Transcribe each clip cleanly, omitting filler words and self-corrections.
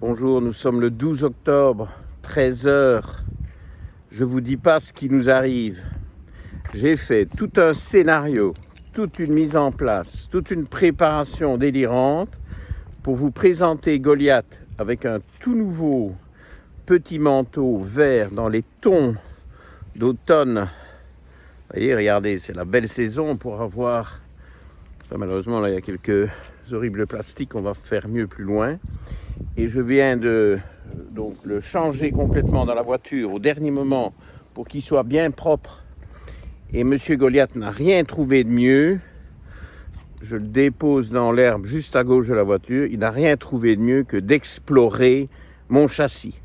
Bonjour, nous sommes le 12 octobre, 13 heures. Je ne vous dis pas ce qui nous arrive. J'ai fait tout un scénario, toute une mise en place, toute une préparation délirante pour vous présenter Goliath avec un tout nouveau petit manteau vert dans les tons d'automne. Vous voyez, regardez, c'est la belle saison pour avoir... Enfin, malheureusement, là, il y a quelques horribles plastiques, on va faire mieux plus loin. Et je viens de donc, le changer complètement dans la voiture au dernier moment pour qu'il soit bien propre. Et Monsieur Goliath n'a rien trouvé de mieux. Je le dépose dans l'herbe juste à gauche de la voiture. Il n'a rien trouvé de mieux que d'explorer mon châssis.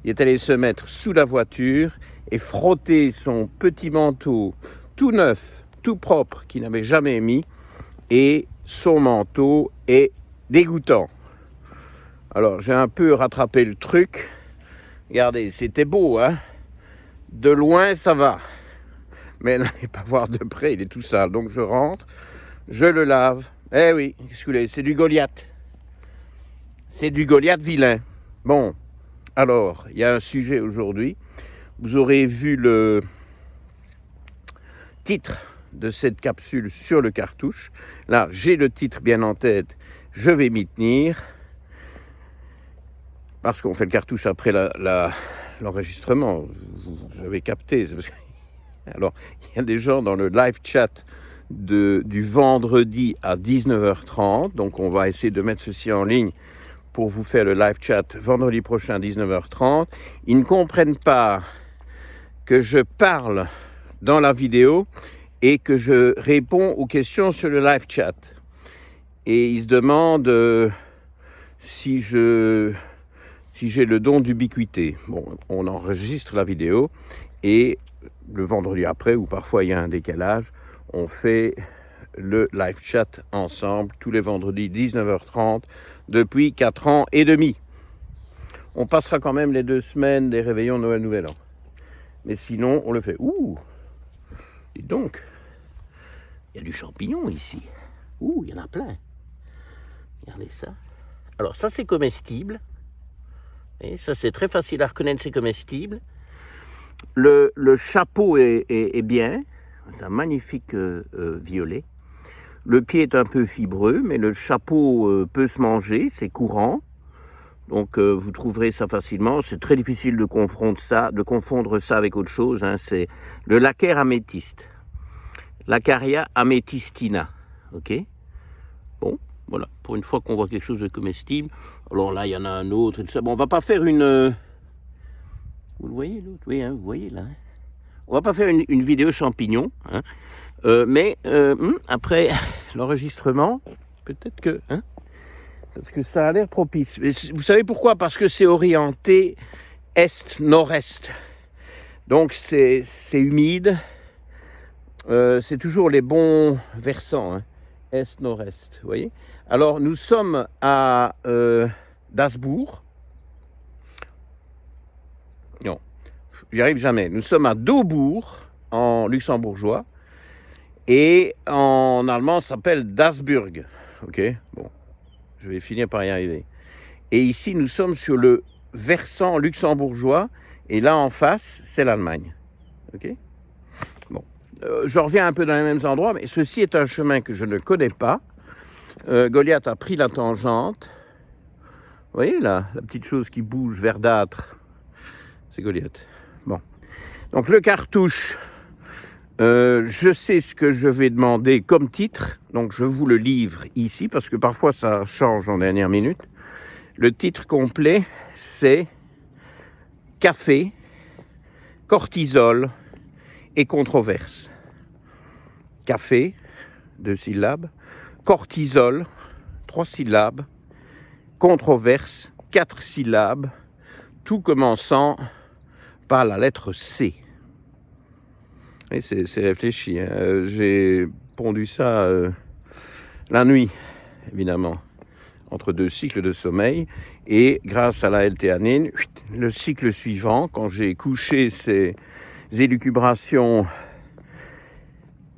Il est allé se mettre sous la voiture et frotter son petit manteau tout neuf, tout propre, qu'il n'avait jamais mis. Et son manteau est dégoûtant. Alors, j'ai un peu rattrapé le truc. Regardez, c'était beau, hein? De loin, ça va. Mais n'allez pas voir de près, il est tout sale. Donc, je rentre, je le lave. Eh oui, excusez, c'est du Goliath. C'est du Goliath vilain. Bon, alors, il y a un sujet aujourd'hui. Vous aurez vu le titre de cette capsule sur le cartouche. Là, j'ai le titre bien en tête. Je vais m'y tenir. Parce qu'on fait le cartouche après l'enregistrement, vous avez capté. Alors, il y a des gens dans le live chat du vendredi à 19h30. Donc, on va essayer de mettre ceci en ligne pour vous faire le live chat vendredi prochain à 19h30. Ils ne comprennent pas que je parle dans la vidéo et que je réponds aux questions sur le live chat. Et ils se demandent si j'ai le don d'ubiquité. Bon, on enregistre la vidéo et le vendredi après, ou parfois il y a un décalage, on fait le live chat ensemble tous les vendredis 19h30 depuis 4 ans et demi. On passera quand même les 2 semaines des réveillons Noël Nouvel An. Mais sinon, on le fait. Ouh, dites donc, il y a du champignon ici. Ouh, il y en a plein. Regardez ça. Alors ça, c'est comestible. Et ça, c'est très facile à reconnaître, c'est comestible. Le chapeau est bien. C'est un magnifique violet. Le pied est un peu fibreux, mais le chapeau peut se manger, c'est courant. Donc, vous trouverez ça facilement. C'est très difficile de confondre ça avec autre chose. Hein. C'est le laccaire améthyste. Laccaria améthystina. OK? Bon, voilà. Pour une fois qu'on voit quelque chose de comestible. Alors là, il y en a un autre. Et tout ça. Bon, on va pas faire une... Vous le voyez, l'autre? Oui, hein, vous voyez, là. Hein. On va pas faire une vidéo champignon. Hein. Mais après l'enregistrement, peut-être que... Hein, parce que ça a l'air propice. Mais vous savez pourquoi? Parce que c'est orienté est-nord-est. Donc, c'est humide. C'est toujours les bons versants. Hein. Est-nord-est, vous voyez. Alors, nous sommes à Dasbourg. Non, j'y arrive jamais. Nous sommes à Daubourg, en luxembourgeois. Et en allemand, ça s'appelle Dasburg. OK, bon, je vais finir par y arriver. Et ici, nous sommes sur le versant luxembourgeois. Et là, en face, c'est l'Allemagne. OK, bon. Je reviens un peu dans les mêmes endroits, mais ceci est un chemin que je ne connais pas. Goliath a pris la tangente. Vous voyez là, la petite chose qui bouge verdâtre, c'est Goliath. Bon, donc le cartouche, je sais ce que je vais demander comme titre, donc je vous le livre ici, parce que parfois ça change en dernière minute. Le titre complet, c'est Café, cortisol et controverse. Café, 2 syllabes. Cortisol, 3 syllabes. Controverse, 4 syllabes. Tout commençant par la lettre C. Et c'est réfléchi. Hein. J'ai pondu ça la nuit, évidemment, entre 2 cycles de sommeil. Et grâce à la L-théanine, le cycle suivant, quand j'ai couché ces élucubrations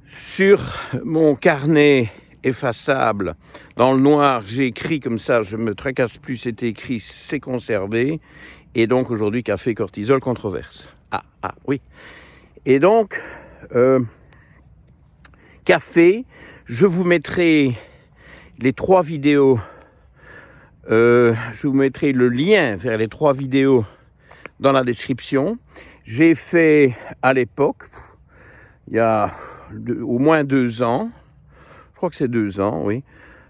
sur mon carnet effaçable. Dans le noir, j'ai écrit comme ça, je me tracasse plus, c'est écrit, c'est conservé. Et donc aujourd'hui, café, cortisol, controverse. Oui. Et donc, café, je vous mettrai les 3 vidéos, je vous mettrai le lien vers les 3 vidéos dans la description. J'ai fait à l'époque, il y a au moins 2 ans, je crois que c'est 2 ans, oui,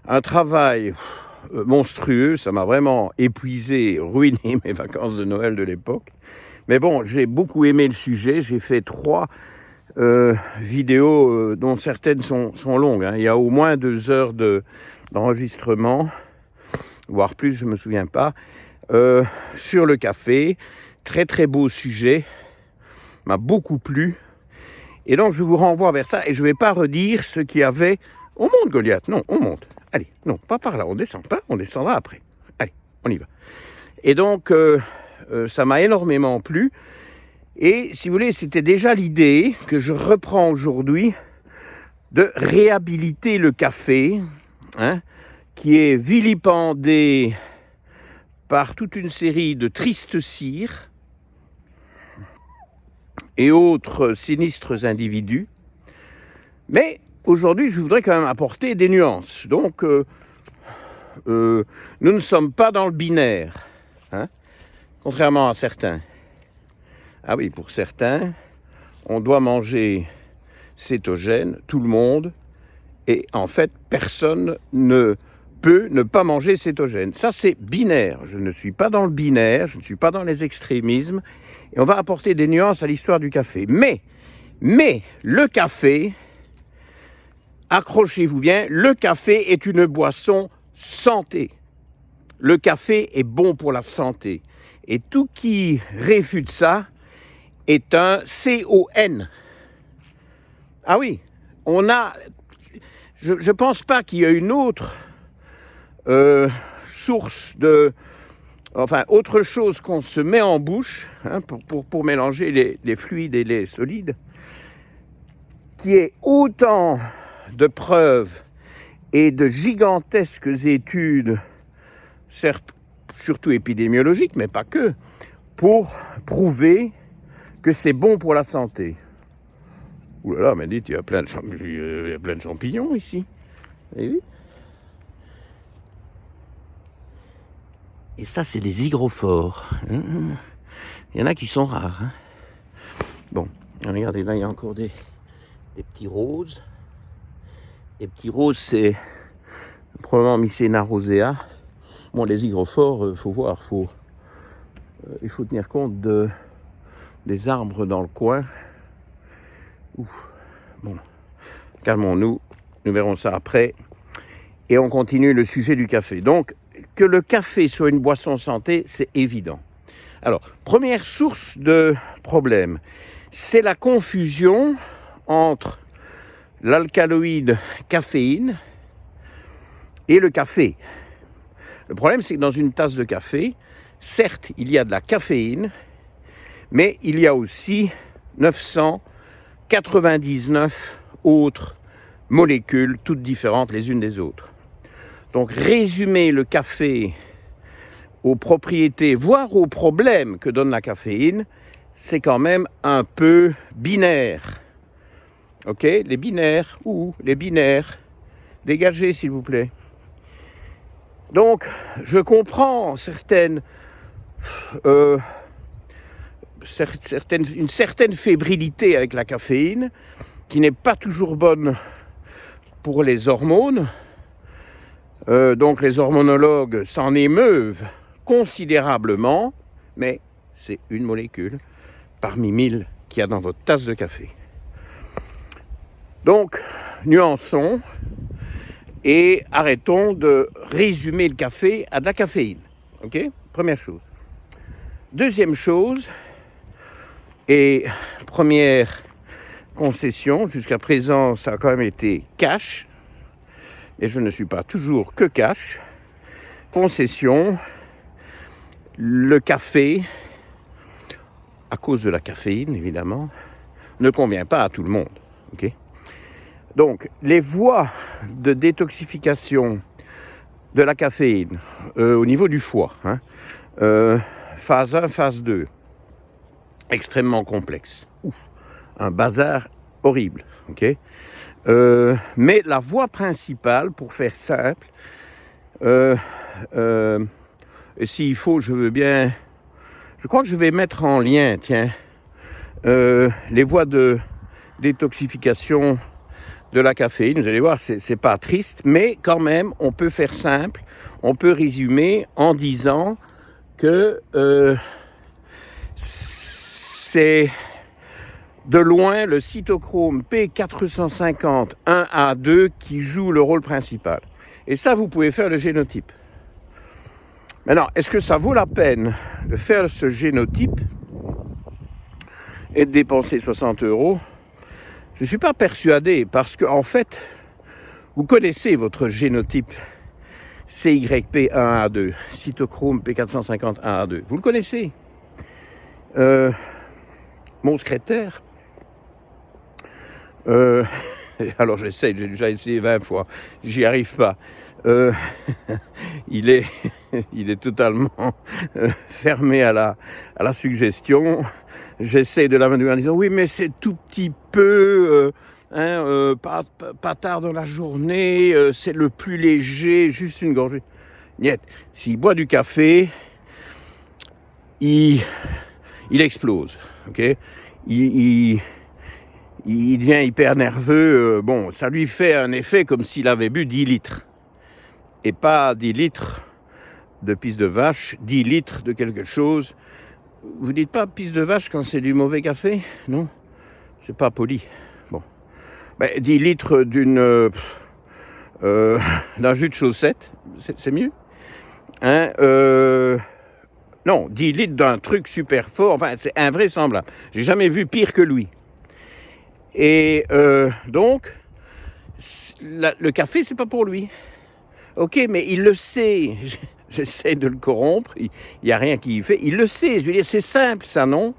un travail monstrueux, ça m'a vraiment épuisé, ruiné mes vacances de Noël de l'époque. Mais bon, j'ai beaucoup aimé le sujet, j'ai fait 3 vidéos dont certaines sont longues, hein. Il y a au moins 2 heures d'enregistrement, voire plus, je ne me souviens pas, sur le café. Très très beau sujet, m'a beaucoup plu. Et donc je vous renvoie vers ça et je ne vais pas redire ce qu'il y avait. On monte Goliath, non, on monte. Allez, non, pas par là, on ne descend pas, on descendra après. Allez, on y va. Et donc ça m'a énormément plu. Et si vous voulez, c'était déjà l'idée que je reprends aujourd'hui de réhabiliter le café, hein, qui est vilipendé par toute une série de tristes cires et autres sinistres individus. Mais aujourd'hui, je voudrais quand même apporter des nuances. Donc, nous ne sommes pas dans le binaire, hein, contrairement à certains. Ah oui, pour certains, on doit manger cétogène, tout le monde, et en fait, personne ne peut ne pas manger cétogène. Ça, c'est binaire. Je ne suis pas dans le binaire, je ne suis pas dans les extrémismes, et on va apporter des nuances à l'histoire du café. Mais le café, accrochez-vous bien, le café est une boisson santé. Le café est bon pour la santé. Et tout qui réfute ça est un CON. Ah oui, on a... Je ne pense pas qu'il y ait une autre source de... Enfin, autre chose qu'on se met en bouche, hein, pour mélanger les fluides et les solides, qui ait autant de preuves et de gigantesques études, certes surtout épidémiologiques, mais pas que, pour prouver que c'est bon pour la santé. Ouh là là, mais dites, il y a plein de champignons ici. Et oui. Et ça, c'est des hygrophores. Il y en a qui sont rares. Hein. Bon, regardez, là, il y a encore des petits roses. Les petits roses, c'est probablement Mycena rosea. Bon, les hygrophores, faut voir, il faut tenir compte des arbres dans le coin. Ouf. Bon, calmons-nous, nous verrons ça après. Et on continue le sujet du café. Donc, que le café soit une boisson santé, c'est évident. Alors, première source de problème, c'est la confusion entre l'alcaloïde caféine et le café. Le problème, c'est que dans une tasse de café, certes, il y a de la caféine, mais il y a aussi 999 autres molécules, toutes différentes les unes des autres. Donc, résumer le café aux propriétés, voire aux problèmes que donne la caféine, c'est quand même un peu binaire. Ok, les binaires, dégagez s'il vous plaît. Donc, je comprends une certaine fébrilité avec la caféine, qui n'est pas toujours bonne pour les hormones. Donc les hormonologues s'en émeuvent considérablement, mais c'est une molécule parmi 1000 qu'il y a dans votre tasse de café. Donc, nuançons et arrêtons de résumer le café à de la caféine. Ok ? Première chose. Deuxième chose, et première concession, jusqu'à présent ça a quand même été cash, et je ne suis pas toujours que cash. Concession, le café, à cause de la caféine évidemment, ne convient pas à tout le monde. Okay ? Donc, les voies de détoxification de la caféine au niveau du foie, phase 1, phase 2, extrêmement complexe. Un bazar horrible, ok. Mais la voie principale, pour faire simple, et s'il faut, je crois que je vais mettre en lien, les voies de détoxification de la caféine. Vous allez voir, c'est pas triste, mais quand même, on peut faire simple, on peut résumer en disant que c'est de loin le cytochrome P450-1A2 qui joue le rôle principal. Et ça, vous pouvez faire le génotype. Maintenant, est-ce que ça vaut la peine de faire ce génotype et de dépenser 60 €? Je ne suis pas persuadé parce qu'en fait, vous connaissez votre génotype CYP1A2, cytochrome P450-1A2. Vous le connaissez. Mon secrétaire, alors j'essaye, j'ai déjà essayé 20 fois, j'y arrive pas. Il est totalement fermé à la suggestion. J'essaie de l'amener en disant oui, mais c'est tout petit peu, pas tard dans la journée, c'est le plus léger, juste une gorgée. Niet. S'il boit du café, il explose, ok. Il devient hyper nerveux. Bon, ça lui fait un effet comme s'il avait bu 10 litres. Et pas 10 litres de pisse de vache, 10 litres de quelque chose. Vous dites pas pisse de vache quand c'est du mauvais café? Non, c'est pas poli. Bon, 10 litres d'un jus de chaussette, c'est mieux. Non, 10 litres d'un truc super fort, enfin c'est invraisemblable. J'ai jamais vu pire que lui. Et donc, le café, c'est pas pour lui. Ok, mais il le sait. J'essaie de le corrompre, il n'y a rien qui y fait. Il le sait, je veux dire, c'est simple ça, non?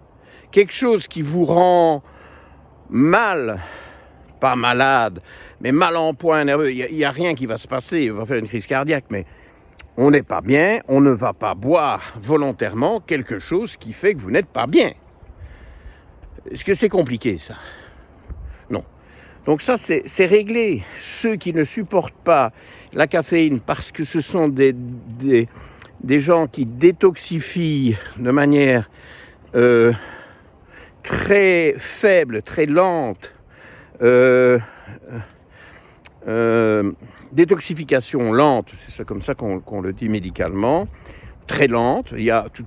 Quelque chose qui vous rend mal, pas malade, mais mal en point nerveux. Il n'y a rien qui va se passer, on va faire une crise cardiaque, mais on n'est pas bien, on ne va pas boire volontairement quelque chose qui fait que vous n'êtes pas bien. Est-ce que c'est compliqué, ça? Non. Donc ça, c'est réglé. Ceux qui ne supportent pas la caféine parce que ce sont des gens qui détoxifient de manière très faible, très lente, détoxification lente, c'est comme ça qu'on le dit médicalement, très lente. Il y a tout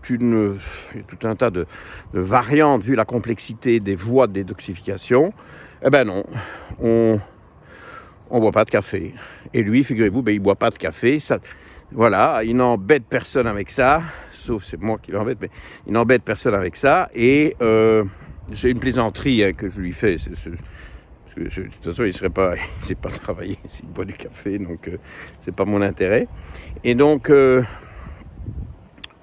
un tas de variantes vu la complexité des voies de détoxification. Eh ben non, on boit pas de café. Et lui, figurez-vous, il boit pas de café. Ça, voilà, il n'embête personne avec ça, sauf c'est moi qui l'embête, mais il n'embête personne avec ça. Et c'est une plaisanterie que je lui fais. Parce que de toute façon, il ne sait pas travailler s'il boit du café, donc c'est pas mon intérêt. Et donc,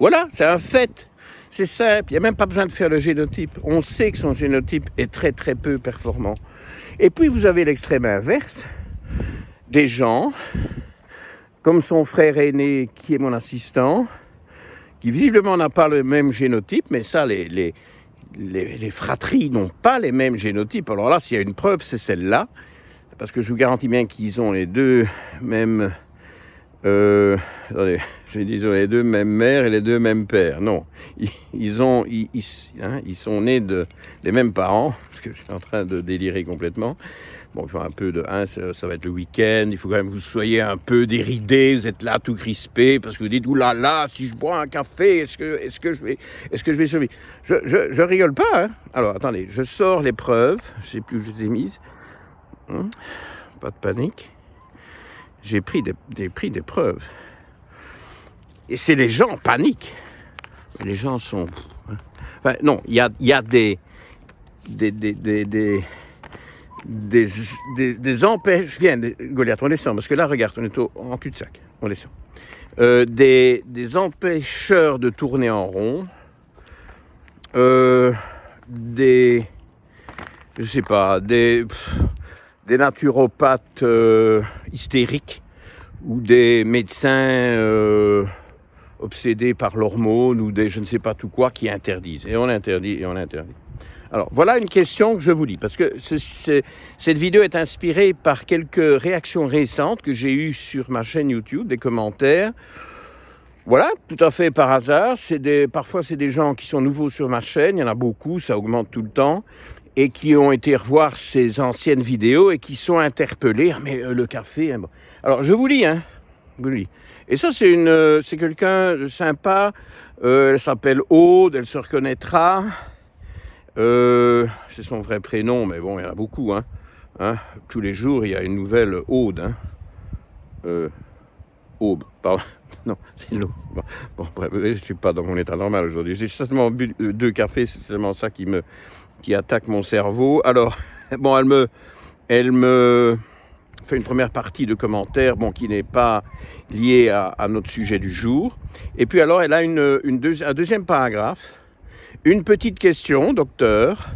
voilà, c'est un fait. C'est simple, il n'y a même pas besoin de faire le génotype. On sait que son génotype est très très peu performant. Et puis vous avez l'extrême inverse, des gens, comme son frère aîné qui est mon assistant, qui visiblement n'a pas le même génotype, mais ça, les fratries n'ont pas les mêmes génotypes. Alors là, s'il y a une preuve, c'est celle-là, parce que je vous garantis bien qu'ils ont les deux mêmes... attendez, ils ont les deux mêmes mères et les deux mêmes pères. Non, ils sont nés des mêmes parents, parce que je suis en train de délirer complètement. Bon, il faut un peu ça va être le week-end, il faut quand même que vous soyez un peu déridé, vous êtes là tout crispé, parce que vous dites, oulala, si je bois un café, est-ce que je vais survivre? Je rigole pas, hein. Alors, attendez, je sors les preuves, je sais plus où je les ai mises. Pas de panique. J'ai pris des preuves. Et c'est les gens paniquent. Les gens sont... Enfin, non, il y a des empêches... Viens, Goliath, on descend. Parce que là, regarde, on est en cul-de-sac. On descend. Des empêcheurs de tourner en rond. Je sais pas, des des naturopathes hystériques ou des médecins obsédés par l'hormone ou des je ne sais pas tout quoi qui interdisent. Et on interdit, et on interdit. Alors, voilà une question que je vous lis, parce que cette vidéo est inspirée par quelques réactions récentes que j'ai eues sur ma chaîne YouTube, des commentaires. Voilà, tout à fait par hasard. Parfois, c'est des gens qui sont nouveaux sur ma chaîne, il y en a beaucoup, ça augmente tout le temps, et qui ont été revoir ces anciennes vidéos et qui sont interpellés. Ah, mais le café... Hein, bon. Alors, je vous lis, hein. Je vous lis. Et ça, c'est quelqu'un de sympa. Elle s'appelle Aude, elle se reconnaîtra. C'est son vrai prénom, mais bon, il y en a beaucoup. Hein. Tous les jours, il y a une nouvelle Aude. Hein. Aube, pardon. Non, c'est l'eau. Bon, bref, je ne suis pas dans mon état normal aujourd'hui. J'ai seulement bu 2 cafés, c'est seulement ça qui attaque mon cerveau. Alors, bon, elle me fait une première partie de commentaires, bon, qui n'est pas liée à notre sujet du jour. Et puis alors, elle a un deuxième paragraphe. Une petite question, docteur,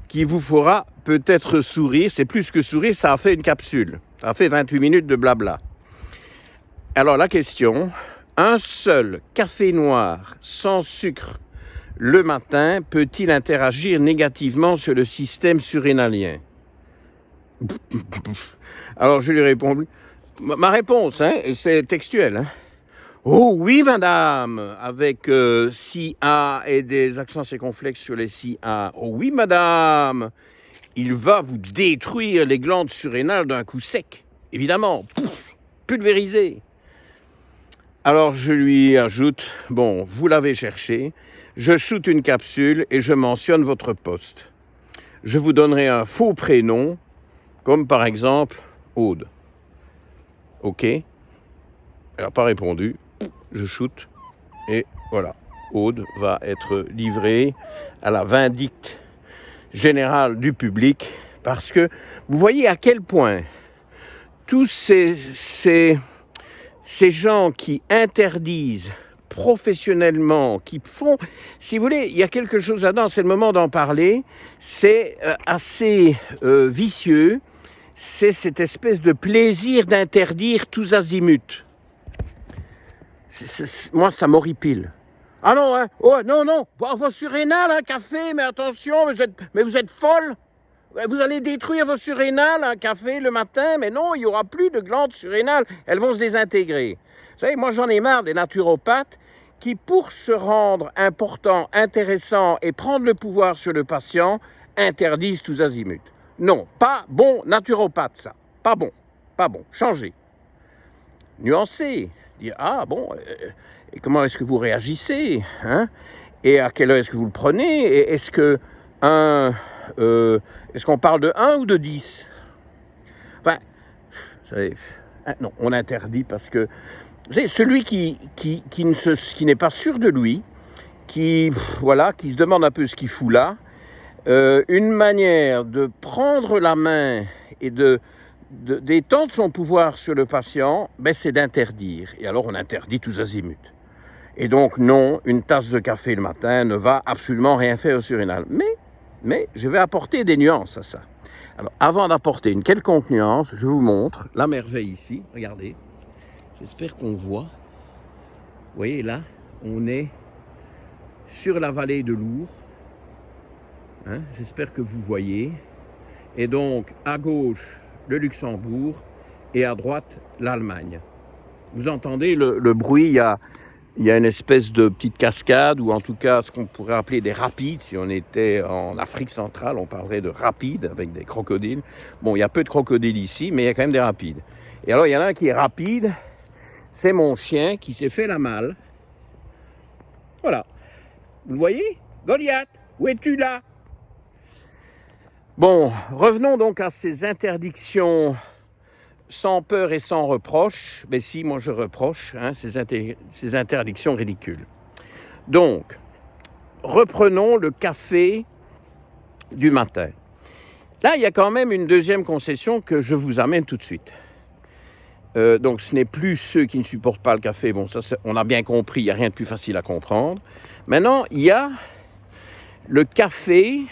qui vous fera peut-être sourire. C'est plus que sourire, ça a fait une capsule. Ça a fait 28 minutes de blabla. Alors la question, un seul café noir sans sucre le matin peut-il interagir négativement sur le système surrénalien? Alors je lui réponds, ma réponse, hein, c'est textuel. Hein. Oh oui madame, avec si A et des accents circonflexes sur les si A. Oh oui madame, il va vous détruire les glandes surrénales d'un coup sec, évidemment, pouf, pulvérisé. Alors je lui ajoute, bon, vous l'avez cherché, je shoote une capsule et je mentionne votre poste. Je vous donnerai un faux prénom, comme par exemple Aude. Ok? Elle n'a pas répondu, je shoot et voilà. Aude va être livrée à la vindicte générale du public parce que vous voyez à quel point tous ces gens qui interdisent professionnellement, qui font, si vous voulez, il y a quelque chose là-dedans, c'est le moment d'en parler, c'est assez vicieux, c'est cette espèce de plaisir d'interdire tous azimuts. Moi, ça m'horripile. Ah non, hein, oh, non, vos surrénales, un café, mais attention, mais vous êtes folle. Vous allez détruire vos surrénales, un café le matin, mais non, il n'y aura plus de glandes surrénales, elles vont se désintégrer. Vous savez, moi j'en ai marre des naturopathes qui, pour se rendre important, intéressant et prendre le pouvoir sur le patient, interdisent tous azimuts. Non, pas bon naturopathe ça, pas bon, changez. Nuancez, dire ah bon, et comment est-ce que vous réagissez, hein? Et à quelle heure est-ce que vous le prenez, et est-ce que est-ce qu'on parle de 1 ou de 10? Enfin, vous savez, non, on interdit parce que vous savez, celui qui n'est pas sûr de lui, qui se demande un peu ce qu'il fout là, une manière de prendre la main et d'étendre son pouvoir sur le patient, c'est d'interdire. Et alors on interdit tous azimuts. Et donc non, une tasse de café le matin ne va absolument rien faire au surrénal. Mais je vais apporter des nuances à ça. Alors, avant d'apporter une quelconque nuance, je vous montre la merveille ici. Regardez. J'espère qu'on voit. Vous voyez là, on est sur la vallée de l'Our. Hein, j'espère que vous voyez. Et donc, à gauche, le Luxembourg et à droite, l'Allemagne. Vous entendez le bruit, il y a une espèce de petite cascade, ou en tout cas ce qu'on pourrait appeler des rapides. Si on était en Afrique centrale, on parlerait de rapides avec des crocodiles. Bon, il y a peu de crocodiles ici, mais il y a quand même des rapides. Et alors, il y en a un qui est rapide, c'est mon chien qui s'est fait la malle. Voilà. Vous le voyez? Goliath, où es-tu là? Bon, revenons donc à ces interdictions sans peur et sans reproche. Mais si, moi je reproche ces interdictions ridicules. Donc, reprenons le café du matin. Là, il y a quand même une deuxième concession que je vous amène tout de suite. Donc, ce n'est plus ceux qui ne supportent pas le café. Bon, ça, on a bien compris, il n'y a rien de plus facile à comprendre. Maintenant, il y a le café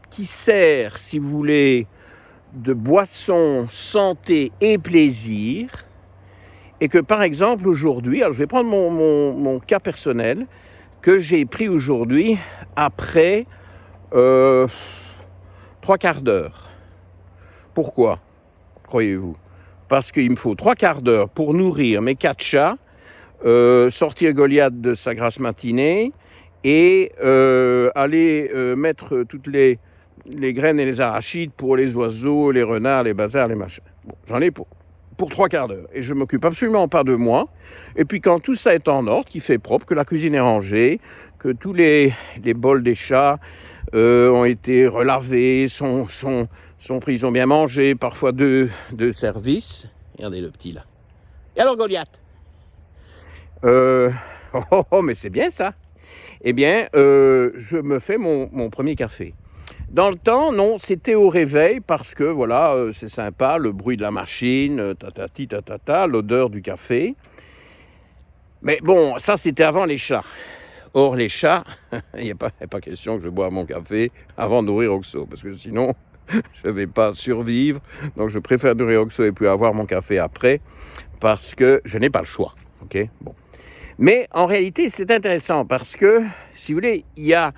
qui sert, si vous voulez, de boissons, santé et plaisir, et que par exemple aujourd'hui, alors je vais prendre mon cas personnel, que j'ai pris aujourd'hui après 3 quarts d'heure. Pourquoi, croyez-vous? Parce qu'il me faut 3 quarts d'heure pour nourrir mes 4 chats, sortir Goliath de sa grasse matinée et aller mettre toutes les graines et les arachides pour les oiseaux, les renards, les bazars, les machins. Bon, j'en ai pour 3 quarts d'heure. Et je ne m'occupe absolument pas de moi. Et puis quand tout ça est en ordre, qu'il fait propre, que la cuisine est rangée, que tous les bols des chats ont été relavés, sont pris, ils ont bien mangé, parfois deux services. Regardez le petit là. Et alors Goliath? Mais c'est bien ça. Eh bien, je me fais mon premier café. Dans le temps, non, c'était au réveil parce que, voilà, c'est sympa, le bruit de la machine, tatati, tatata, l'odeur du café. Mais bon, ça, c'était avant les chats. Or, les chats, il n'y a pas question que je boive mon café avant de nourrir Oxo, parce que sinon, je ne vais pas survivre. Donc, je préfère nourrir Oxo et puis avoir mon café après, parce que je n'ai pas le choix. Ok, bon. Mais en réalité, c'est intéressant parce que, si vous voulez, il y a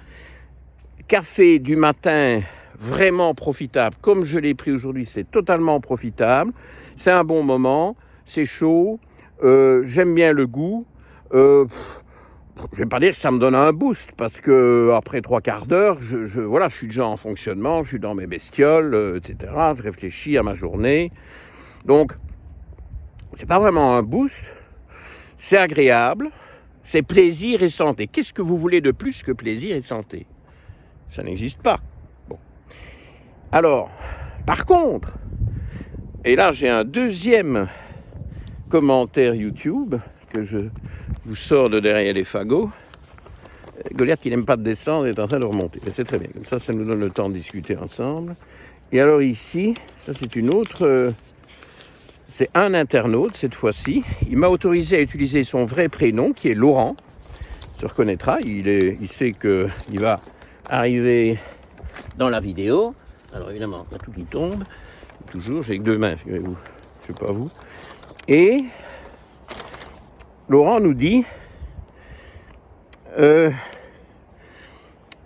café du matin vraiment profitable, comme je l'ai pris aujourd'hui, c'est totalement profitable, c'est un bon moment, c'est chaud, j'aime bien le goût, je ne vais pas dire que ça me donne un boost, parce que après 3 quarts d'heure, voilà, je suis déjà en fonctionnement, je suis dans mes bestioles, etc., je réfléchis à ma journée, donc c'est pas vraiment un boost, c'est agréable, c'est plaisir et santé. Qu'est-ce que vous voulez de plus que plaisir et santé? Ça n'existe pas. Bon. Alors, par contre, et là j'ai un deuxième commentaire YouTube que je vous sors de derrière les fagots. Goliath qui n'aime pas de descendre est en train de remonter. Mais c'est très bien, comme ça nous donne le temps de discuter ensemble. Et alors ici, ça c'est une autre... c'est un internaute cette fois-ci. Il m'a autorisé à utiliser son vrai prénom qui est Laurent. Il se reconnaîtra, il sait qu'il va arriver dans la vidéo. Alors évidemment, il y a tout qui tombe. Toujours, j'ai que 2 mains, figurez-vous. Je ne sais pas vous. Et Laurent nous dit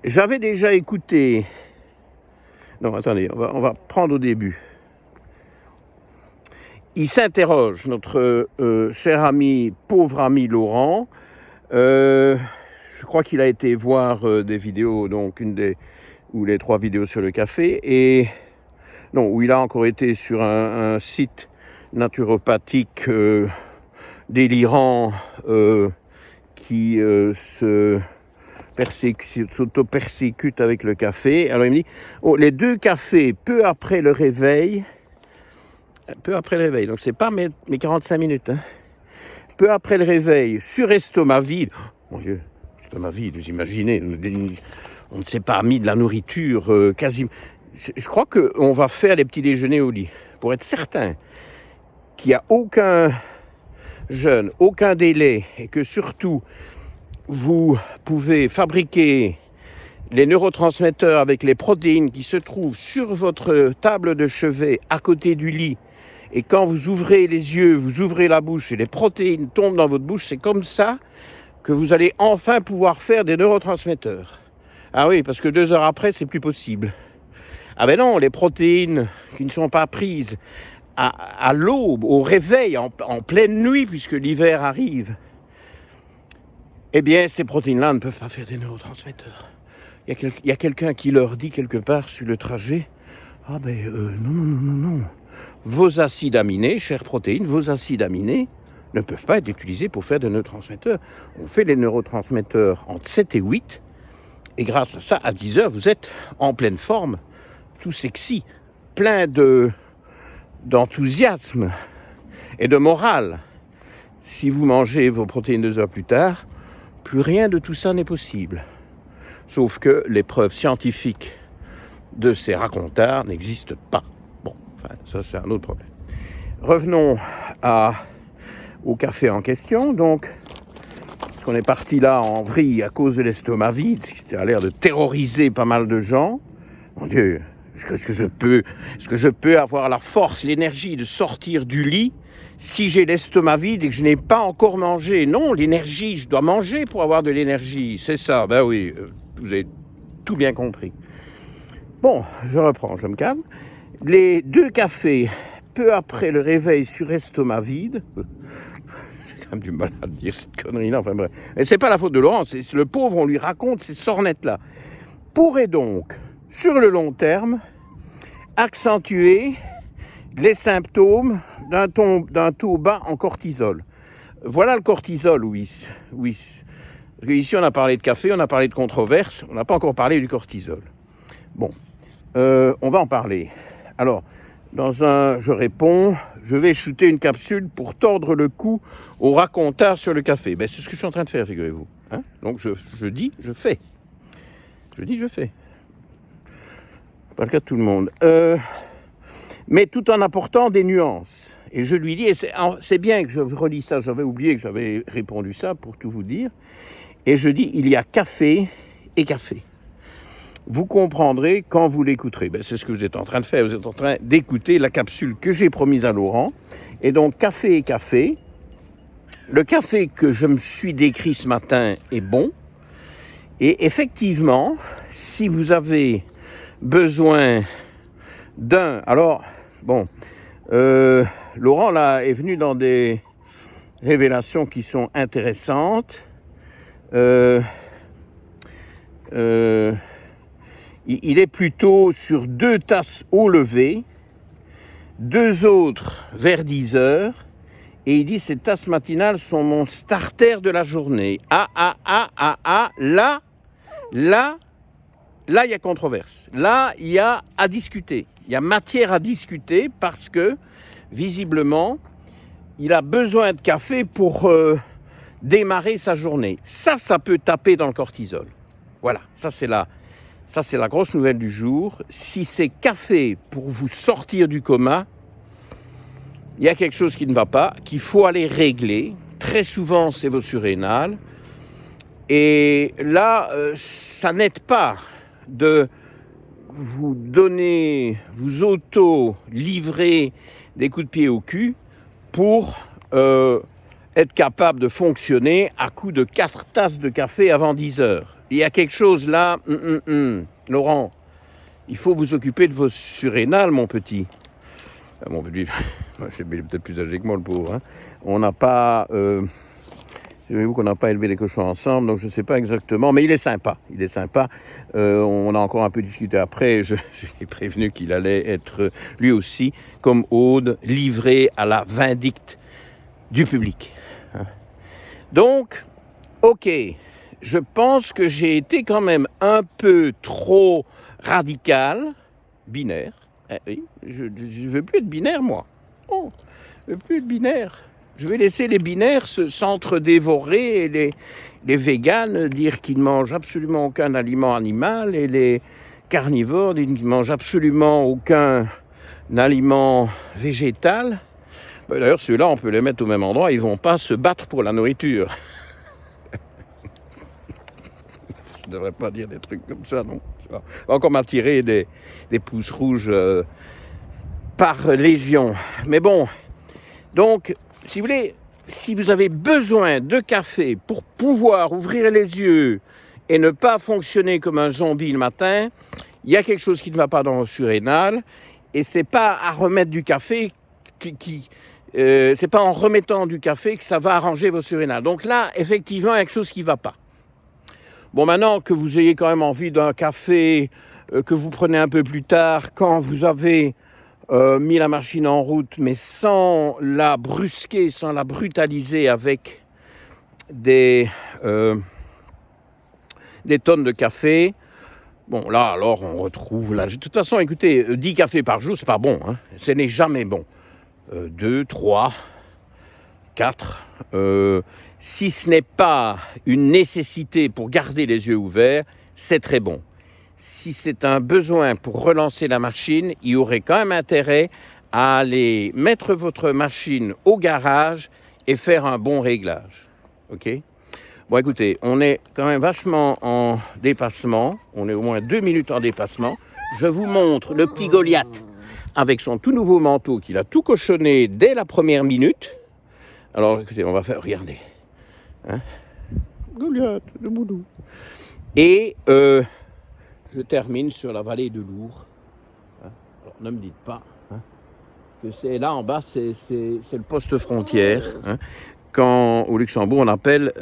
j'avais déjà écouté... Non, attendez, on va prendre au début. Il s'interroge, notre cher ami, pauvre ami Laurent. Je crois qu'il a été voir des vidéos, donc ou les 3 vidéos sur le café, et non, où il a encore été sur un site naturopathique délirant qui s'auto-persécute avec le café. Alors il me dit, les 2 cafés, peu après le réveil, donc c'est pas mes 45 minutes, hein. Peu après le réveil, sur estomac vide, mon Dieu, estomac vide, vous imaginez, on ne s'est pas mis de la nourriture quasi. Je crois qu'on va faire des petits déjeuners au lit, pour être certain qu'il n'y a aucun jeûne, aucun délai, et que surtout, vous pouvez fabriquer les neurotransmetteurs avec les protéines qui se trouvent sur votre table de chevet à côté du lit. Et quand vous ouvrez les yeux, vous ouvrez la bouche et les protéines tombent dans votre bouche, c'est comme ça que vous allez enfin pouvoir faire des neurotransmetteurs. Ah oui, parce que 2 heures après, c'est plus possible. Ah ben non, les protéines qui ne sont pas prises à l'aube, au réveil, en pleine nuit, puisque l'hiver arrive, eh bien, ces protéines-là ne peuvent pas faire des neurotransmetteurs. Il y a quelqu'un qui leur dit quelque part sur le trajet, ah ben non. Vos acides aminés, chères protéines, vos acides aminés ne peuvent pas être utilisés pour faire des neurotransmetteurs. On fait les neurotransmetteurs entre 7 et 8, et grâce à ça, à 10 heures, vous êtes en pleine forme, tout sexy, plein d'enthousiasme et de morale. Si vous mangez vos protéines 2 heures plus tard, plus rien de tout ça n'est possible. Sauf que les preuves scientifiques de ces racontards n'existent pas. Bon, enfin, ça c'est un autre problème. Revenons au café en question. Donc, parce qu'on est parti là en vrille à cause de l'estomac vide, qui a l'air de terroriser pas mal de gens. Mon Dieu, Est-ce que je peux avoir la force, l'énergie de sortir du lit si j'ai l'estomac vide et que je n'ai pas encore mangé? Non, l'énergie, je dois manger pour avoir de l'énergie. C'est ça, ben oui, vous avez tout bien compris. Bon, je reprends, je me calme. Les 2 cafés, peu après le réveil sur estomac vide, j'ai quand même du mal à dire cette connerie-là, enfin bref. Mais c'est pas la faute de Laurent, c'est le pauvre, on lui raconte ces sornettes-là. Pourrait donc, sur le long terme, accentuer les symptômes d'un taux bas en cortisol. Voilà le cortisol, oui. Parce qu'ici, on a parlé de café, on a parlé de controverse, on n'a pas encore parlé du cortisol. Bon, on va en parler. Alors, je réponds, je vais shooter une capsule pour tordre le cou au racontard sur le café. Ben, c'est ce que je suis en train de faire, figurez-vous. Hein? Donc, je dis, je fais. Je dis, je fais. Pas le cas de tout le monde. Mais tout en apportant des nuances. Et je lui dis, et c'est bien que je relis ça, j'avais oublié que j'avais répondu ça pour tout vous dire. Et je dis, il y a café et café. Vous comprendrez quand vous l'écouterez. Ben, c'est ce que vous êtes en train de faire. Vous êtes en train d'écouter la capsule que j'ai promise à Laurent. Et donc, café et café. Le café que je me suis décrit ce matin est bon. Et effectivement, si vous avez besoin d'un... Alors, bon, Laurent là est venu dans des révélations qui sont intéressantes. Il est plutôt sur 2 tasses au lever, 2 autres vers 10 heures, et il dit ces tasses matinales sont mon starter de la journée. Là, il y a controverse. Là, il y a à discuter. Il y a matière à discuter parce que, visiblement, il a besoin de café pour démarrer sa journée. Ça peut taper dans le cortisol. Voilà, ça c'est la grosse nouvelle du jour. Si c'est café pour vous sortir du coma, il y a quelque chose qui ne va pas, qu'il faut aller régler. Très souvent, c'est vos surrénales. Et là, ça n'aide pas de vous auto-livrer des coups de pied au cul pour être capable de fonctionner à coup de 4 tasses de café avant 10 heures. Il y a quelque chose là, Laurent, il faut vous occuper de vos surrénales, mon petit. Mon petit, c'est peut-être plus âgé que moi, le pauvre. Hein. On n'a pas... Savez-vous qu'on n'a pas élevé les cochons ensemble, donc je ne sais pas exactement, mais il est sympa. On a encore un peu discuté après, je l'ai prévenu qu'il allait être, lui aussi, comme Aude, livré à la vindicte du public. Donc, ok, je pense que j'ai été quand même un peu trop radical, binaire. Oui, je ne veux plus être binaire, moi. Oh, je ne veux plus être binaire. Je vais laisser les binaires s'entre-dévorer et les véganes dire qu'ils ne mangent absolument aucun aliment animal et les carnivores disent qu'ils ne mangent absolument aucun aliment végétal. D'ailleurs, ceux-là, on peut les mettre au même endroit, ils ne vont pas se battre pour la nourriture. Je ne devrais pas dire des trucs comme ça, non. On va encore m'attirer des pouces rouges par légion. Mais bon, donc... Si vous voulez, si vous avez besoin de café pour pouvoir ouvrir les yeux et ne pas fonctionner comme un zombie le matin, il y a quelque chose qui ne va pas dans vos surrénales et c'est pas à remettre du café c'est pas en remettant du café que ça va arranger vos surrénales. Donc là, effectivement, il y a quelque chose qui ne va pas. Bon, maintenant que vous ayez quand même envie d'un café que vous prenez un peu plus tard, quand vous avez mis la machine en route, mais sans la brusquer, sans la brutaliser avec des tonnes de café. Bon, là, alors, on retrouve... Là, de toute façon, écoutez, 10 cafés par jour, c'est pas bon. Hein. Ce n'est jamais bon. 2, 3, 4. Si ce n'est pas une nécessité pour garder les yeux ouverts, c'est très bon. Si c'est un besoin pour relancer la machine, il y aurait quand même intérêt à aller mettre votre machine au garage et faire un bon réglage. OK ? Bon, écoutez, on est quand même vachement en dépassement. On est au moins 2 minutes en dépassement. je vous montre le petit Goliath avec son tout nouveau manteau qu'il a tout cochonné dès la première minute. Alors écoutez, on va faire, regardez. Hein, Goliath, le boudou. Et je termine sur la vallée de l'Our. Hein, alors ne me dites pas que c'est là en bas, c'est le poste frontière. Hein, quand au Luxembourg, on appelle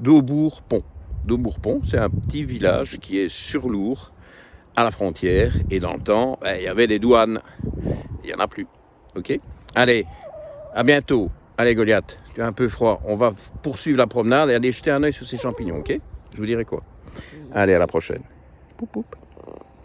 Daubourg-Pont. Daubourg-Pont, c'est un petit village qui est sur l'Our, à la frontière. Et dans le temps, il y avait des douanes. Il n'y en a plus. Ok ? Allez, à bientôt. Allez Goliath, tu as un peu froid. On va poursuivre la promenade et aller jeter un œil sur ces champignons, ok ? Je vous dirai quoi. Allez, à la prochaine. Poup, poup.